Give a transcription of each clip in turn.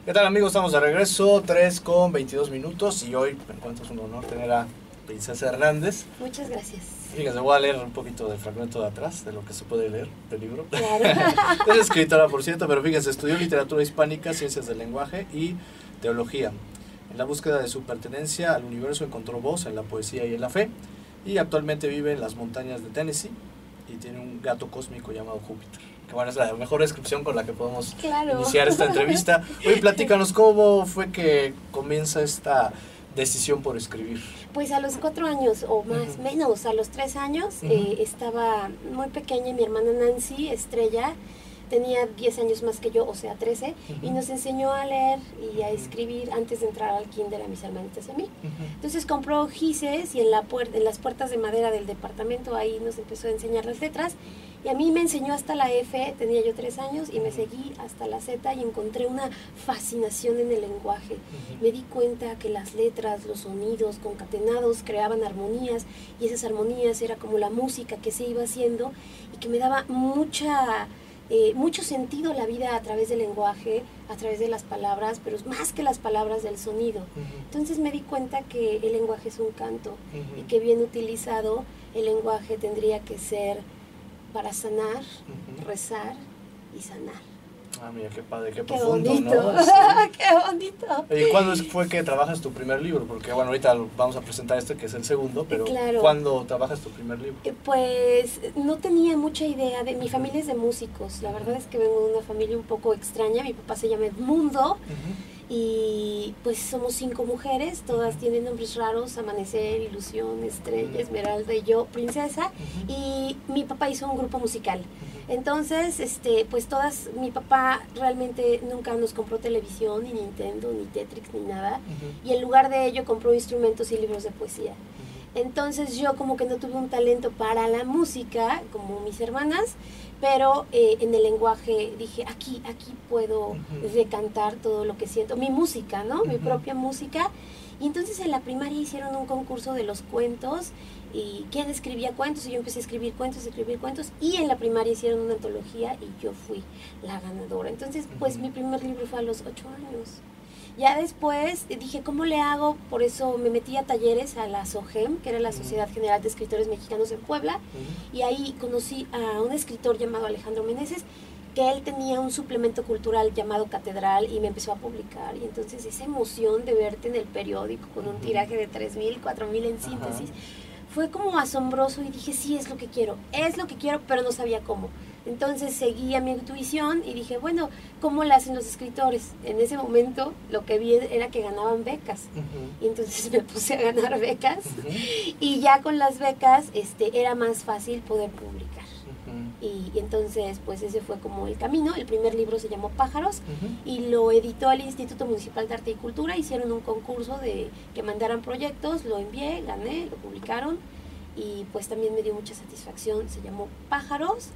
¿Qué tal, amigos? Estamos de regreso, 3:22 y hoy me encuentro, es un honor tener a Princesa Hernández. Muchas gracias. Fíjense, voy a leer un poquito del fragmento de atrás, de lo que se puede leer del libro. Claro. Es escritora, por cierto, pero fíjense, estudió literatura hispánica, ciencias del lenguaje y teología. En la búsqueda de su pertenencia al universo encontró voz en la poesía y en la fe, y actualmente vive en las montañas de Tennessee y tiene un gato cósmico llamado Júpiter. Que bueno, es la mejor descripción con la que podemos iniciar esta entrevista. Oye, platícanos, ¿cómo fue que comienza esta decisión por escribir? Pues a los 4 años o más, menos, a los 3 años, estaba muy pequeña, mi hermana Nancy, Estrella, tenía 10 años más que yo, o sea 13, y nos enseñó a leer y a escribir antes de entrar al kinder a mis hermanitas y a mí. Entonces compró gises y en las puertas de madera del departamento ahí nos empezó a enseñar las letras, y a mí me enseñó hasta la F, tenía yo 3 años, y me seguí hasta la Z y encontré una fascinación en el lenguaje. Me di cuenta que las letras, los sonidos concatenados creaban armonías, y esas armonías era como la música que se iba haciendo y que me daba mucho sentido la vida a través del lenguaje, a través de las palabras, pero más que las palabras, del sonido. Entonces me di cuenta que el lenguaje es un canto y que bien utilizado el lenguaje tendría que ser para sanar, rezar y sanar. Ah, mira, qué padre, qué profundo, bonito, ¿no? Sí. ¡Qué bonito! ¿Y cuándo fue que trabajas tu primer libro? Porque bueno, ahorita vamos a presentar este que es el segundo, pero claro. ¿Cuándo trabajas tu primer libro? Pues no tenía mucha idea. Mi familia es de músicos. La verdad es que vengo de una familia un poco extraña. Mi papá se llama Edmundo. Y pues somos 5 mujeres, todas tienen nombres raros: Amanecer, Ilusión, Estrella, Esmeralda y yo, Princesa. Y mi papá hizo un grupo musical. Entonces, pues todas, mi papá realmente nunca nos compró televisión, ni Nintendo, ni Tetrix, ni nada. Y en lugar de ello compró instrumentos y libros de poesía. Entonces yo como que no tuve un talento para la música, como mis hermanas, pero en el lenguaje dije, aquí puedo decantar todo lo que siento, mi música, ¿no? Mi propia música. Y entonces en la primaria hicieron un concurso de los cuentos, y quién escribía cuentos, y yo empecé a escribir cuentos, y en la primaria hicieron una antología y yo fui la ganadora. Entonces, pues mi primer libro fue a los 8 años. Ya después dije, ¿cómo le hago? Por eso me metí a talleres a la SOGEM, que era la Sociedad General de Escritores Mexicanos en Puebla, y ahí conocí a un escritor llamado Alejandro Meneses, que él tenía un suplemento cultural llamado Catedral y me empezó a publicar. Y entonces esa emoción de verte en el periódico con un tiraje de 3,000, 4,000 en síntesis, fue como asombroso, y dije, sí, es lo que quiero, pero no sabía cómo. Entonces seguí a mi intuición y dije, bueno, ¿cómo lo hacen los escritores? En ese momento lo que vi era que ganaban becas. Y entonces me puse a ganar becas, y ya con las becas era más fácil poder publicar. Y entonces pues ese fue como el camino. El primer libro se llamó Pájaros y lo editó el Instituto Municipal de Arte y Cultura. Hicieron un concurso de que mandaran proyectos, lo envié, gané, lo publicaron. Y pues también me dio mucha satisfacción. Se llamó Pájaros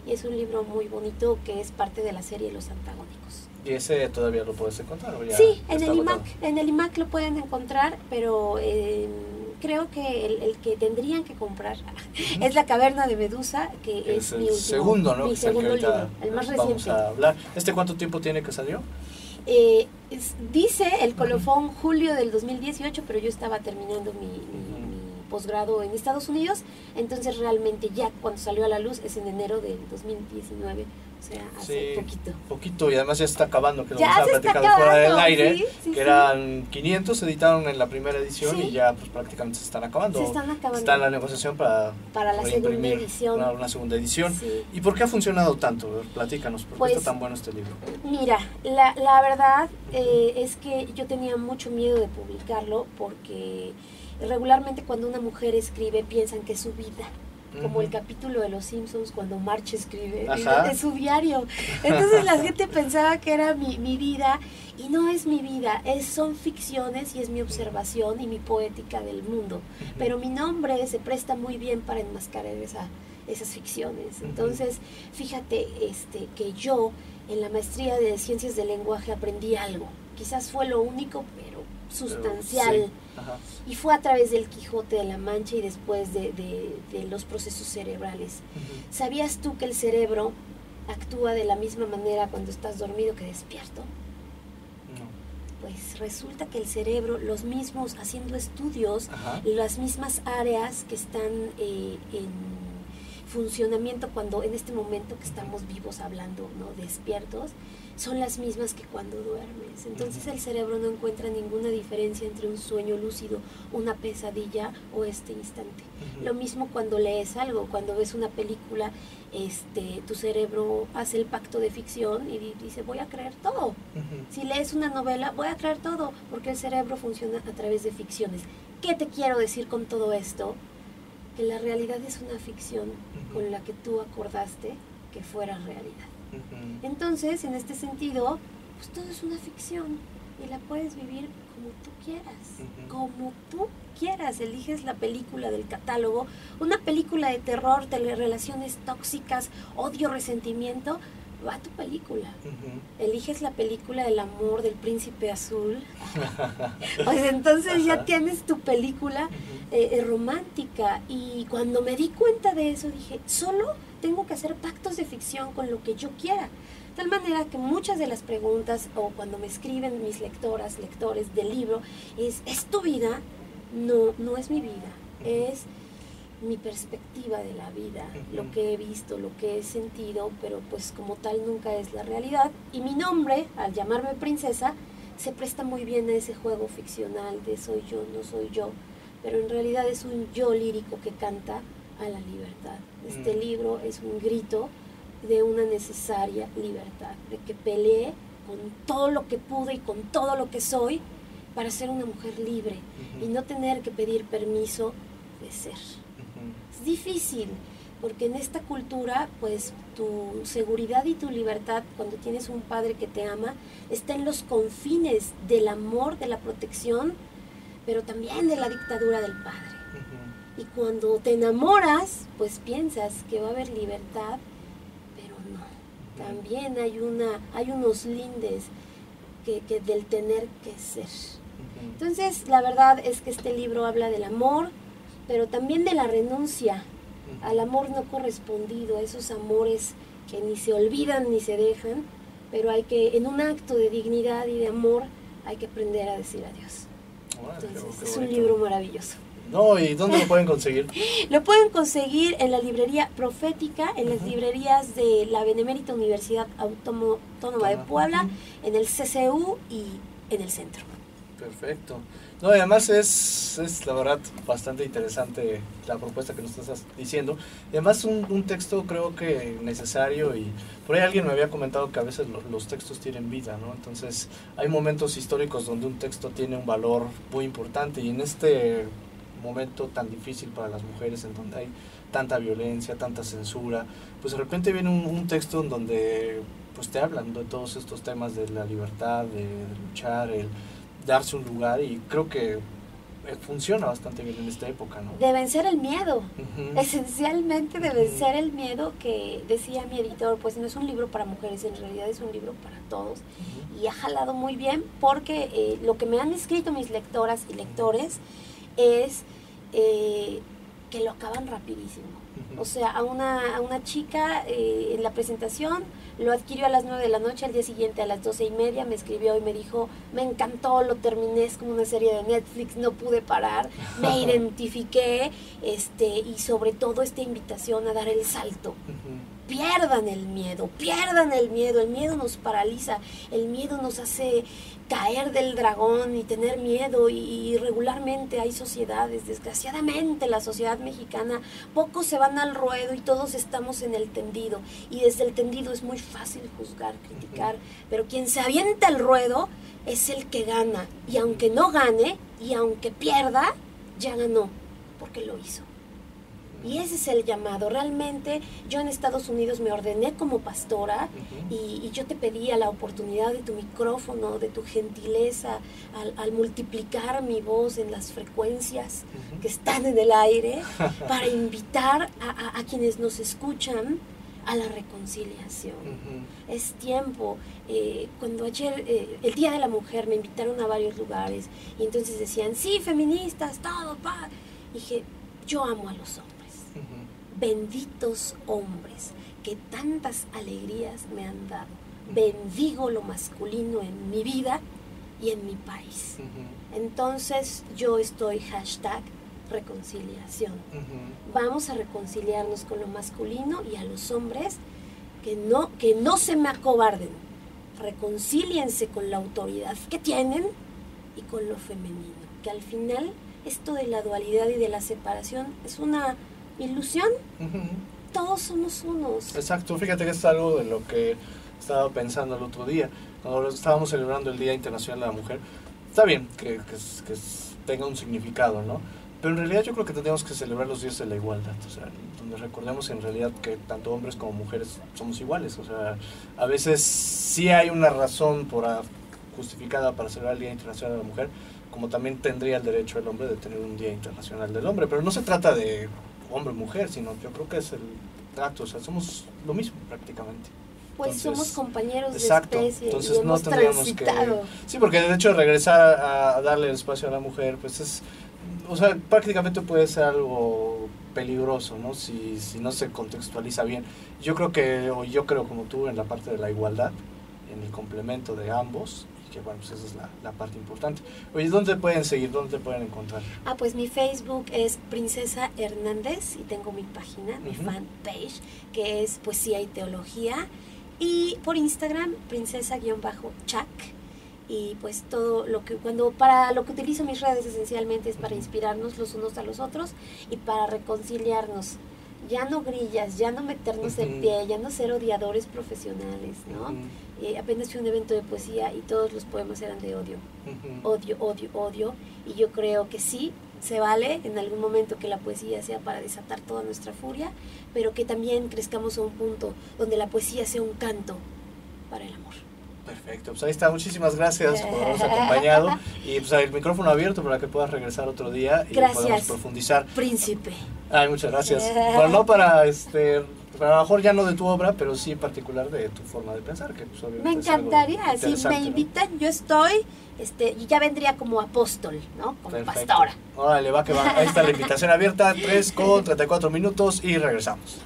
y es un libro muy bonito que es parte de la serie Los Antagónicos. ¿Y ese todavía lo puedes encontrar? ¿O ya sí, en el IMAC lo pueden encontrar, pero creo que el que tendrían que comprar es La Caverna de Medusa, que es mi segundo, ¿no? Mi segundo libro, el más reciente. Vamos a hablar. ¿Cuánto tiempo tiene que salió? Dice el colofón julio del 2018, pero yo estaba terminando mi posgrado en Estados Unidos, entonces realmente ya cuando salió a la luz es en enero del 2019, o sea, hace poquito, y además ya se está acabando, que lo ya vamos a platicar fuera del aire, sí, eran 500, se editaron en la primera edición y ya pues prácticamente se están acabando. Está en la negociación para la segunda edición. Una segunda edición. ¿Y por qué ha funcionado tanto? Platícanos, ¿por qué está tan bueno este libro? Mira, la verdad es que yo tenía mucho miedo de publicarlo, porque regularmente cuando una mujer escribe piensan que es su vida, como el capítulo de Los Simpsons cuando Marge escribe, es su diario. Entonces la gente pensaba que era mi vida, y no es mi vida, son ficciones y es mi observación y mi poética del mundo. Pero mi nombre se presta muy bien para enmascarar esas ficciones. Entonces, fíjate que yo en la maestría de Ciencias del Lenguaje aprendí algo. Quizás fue lo único, pero sustancial. Y fue a través del Quijote de la Mancha y después de los procesos cerebrales. ¿Sabías tú que el cerebro actúa de la misma manera cuando estás dormido que despierto? No. pues resulta que el cerebro, los mismos, haciendo estudios, Ajá. las mismas áreas que están en funcionamiento cuando en este momento que estamos vivos hablando, ¿no?, despiertos, son las mismas que cuando duermes. Entonces el cerebro no encuentra ninguna diferencia entre un sueño lúcido, una pesadilla o este instante. Lo mismo cuando lees algo, cuando ves una película, tu cerebro hace el pacto de ficción y dice, voy a creer todo. Si lees una novela, voy a creer todo, porque el cerebro funciona a través de ficciones. ¿Qué te quiero decir con todo esto? Que la realidad es una ficción con la que tú acordaste que fuera realidad. Entonces, en este sentido, pues todo es una ficción y la puedes vivir como tú quieras, como tú quieras. Eliges la película del catálogo, una película de terror, relaciones tóxicas, odio, resentimiento, va a tu película. Eliges la película del amor del príncipe azul, pues entonces ya tienes tu película romántica. Y cuando me di cuenta de eso dije, solo tengo que hacer pactos de ficción con lo que yo quiera, de tal manera que muchas de las preguntas o cuando me escriben mis lectoras, lectores del libro, ¿es tu vida? No es mi vida, es mi perspectiva de la vida, lo que he visto, lo que he sentido, pero pues como tal nunca es la realidad. Y mi nombre, al llamarme princesa, se presta muy bien a ese juego ficcional de soy yo, no soy yo, pero en realidad es un yo lírico que canta a la libertad. Este libro es un grito de una necesaria libertad, de que peleé con todo lo que pude y con todo lo que soy para ser una mujer libre y no tener que pedir permiso de ser. Es difícil, porque en esta cultura, pues tu seguridad y tu libertad, cuando tienes un padre que te ama, está en los confines del amor, de la protección, pero también de la dictadura del padre. Y cuando te enamoras, pues piensas que va a haber libertad, pero no. También hay unos lindes que del tener que ser. Entonces, la verdad es que este libro habla del amor, pero también de la renuncia al amor no correspondido, a esos amores que ni se olvidan ni se dejan, pero hay que, en un acto de dignidad y de amor, hay que aprender a decir adiós. Entonces, es un libro maravilloso. No, ¿y dónde lo pueden conseguir? Lo pueden conseguir en la librería Profética, en las librerías de la Benemérita Universidad Autónoma de Puebla, en el CCU y en el centro. Perfecto. No, y además es la verdad bastante interesante la propuesta que nos estás diciendo. Y además un texto creo que necesario, y por ahí alguien me había comentado que a veces los textos tienen vida, ¿no? Entonces hay momentos históricos donde un texto tiene un valor muy importante, y en este momento tan difícil para las mujeres, en donde hay tanta violencia, tanta censura, pues de repente viene un texto en donde pues te hablan de todos estos temas de la libertad, de luchar, el darse un lugar, y creo que funciona bastante bien en esta época, ¿no? De vencer el miedo, esencialmente de vencer el miedo, que decía mi editor, pues no es un libro para mujeres, en realidad es un libro para todos, y ha jalado muy bien, porque lo que me han escrito mis lectoras y lectores es que lo acaban rapidísimo. O sea, a una chica en la presentación lo adquirió a las 9 de la noche, al día siguiente a las 12:30 me escribió y me dijo, me encantó, lo terminé, es como una serie de Netflix, no pude parar, me identifiqué, y sobre todo esta invitación a dar el salto. Pierdan el miedo, el miedo nos paraliza, el miedo nos hace caer del dragón y tener miedo, y regularmente hay sociedades, desgraciadamente la sociedad mexicana, pocos se van al ruedo y todos estamos en el tendido, y desde el tendido es muy fácil juzgar, criticar, pero quien se avienta al ruedo es el que gana, y aunque no gane y aunque pierda, ya ganó, porque lo hizo. Y ese es el llamado. Realmente yo en Estados Unidos me ordené como pastora, y yo te pedía la oportunidad de tu micrófono, de tu gentileza, al multiplicar mi voz en las frecuencias que están en el aire, para invitar a quienes nos escuchan a la reconciliación. Es tiempo. Cuando ayer, el Día de la Mujer, me invitaron a varios lugares, y entonces decían, sí, feministas, todo, pa. Dije, yo amo a los hombres. Benditos hombres que tantas alegrías me han dado. Bendigo lo masculino en mi vida, y en mi país. Entonces yo estoy #reconciliación. Vamos a reconciliarnos con lo masculino y a los hombres que no se me acobarden. Reconcíliense con la autoridad que tienen y con lo femenino, que al final esto de la dualidad y de la separación es una ilusión. Todos somos unos. Exacto, fíjate que es algo de lo que estaba pensando el otro día, cuando estábamos celebrando el Día Internacional de la Mujer. Está bien que tenga un significado, ¿no? Pero en realidad yo creo que tendríamos que celebrar los días de la igualdad, o sea, donde recordemos en realidad que tanto hombres como mujeres somos iguales, o sea, a veces sí hay una razón justificada para celebrar el Día Internacional de la Mujer, como también tendría el derecho el hombre de tener un Día Internacional del Hombre, pero no se trata de hombre-mujer, sino yo creo que es el trato, o sea, somos lo mismo prácticamente. Pues entonces, somos compañeros exacto, de especie, entonces y hemos no tendríamos transitado. Sí, porque de hecho regresar a darle el espacio a la mujer, pues es, o sea, prácticamente puede ser algo peligroso, ¿no? Si no se contextualiza bien. Yo creo como tú en la parte de la igualdad, en el complemento de ambos, y que bueno, pues esa es la parte importante. Oye, ¿dónde te pueden seguir? ¿Dónde te pueden encontrar? Pues mi Facebook es Princesa Hernández y tengo mi página, mi fanpage, que es Poesía y Teología. Y por Instagram, princesa_chac. Y pues todo lo que para lo que utilizo mis redes esencialmente es para inspirarnos los unos a los otros y para reconciliarnos. Ya no grillas, ya no meternos el pie, ya no ser odiadores profesionales, ¿no? Apenas fue un evento de poesía y todos los poemas eran de odio. Odio, odio, odio. Y yo creo que sí, se vale en algún momento que la poesía sea para desatar toda nuestra furia, pero que también crezcamos a un punto donde la poesía sea un canto para el amor. Perfecto, pues ahí está, muchísimas gracias por habernos acompañado y pues el micrófono abierto para que puedas regresar otro día y podamos profundizar. Príncipe. Ay, muchas gracias. Bueno, no para a lo mejor ya no de tu obra, pero sí en particular de tu forma de pensar, que pues, me encantaría, si me invitan, ¿no? Yo estoy, ya vendría como apóstol, ¿no? Como pastora. Órale, va que va. Ahí está la invitación abierta, 3:34 y regresamos.